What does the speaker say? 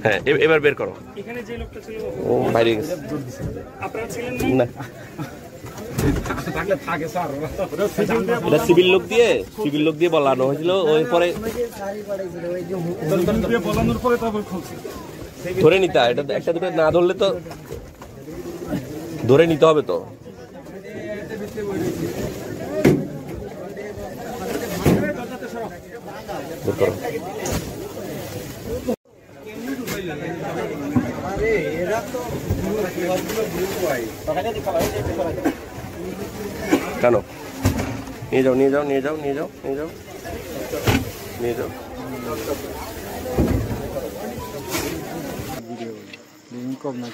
হ্যাঁ এবার বের করো। এখানে যে লোকটা ছিল ও বাইরে গেছে। আপনারা ছিলেন না সিভিল লোক দিয়ে বলানো হয়েছিল। ওই পরে ধরে নিতে হয়, এটা একটা দুটো না ধরলে তো ধরে নিতে হবে তো। কেন নিয়ে যাও নিয়ে যাও নিয়ে যাও নিয়ে যাও নিয়ে যাও নিয়ে যাও। কম না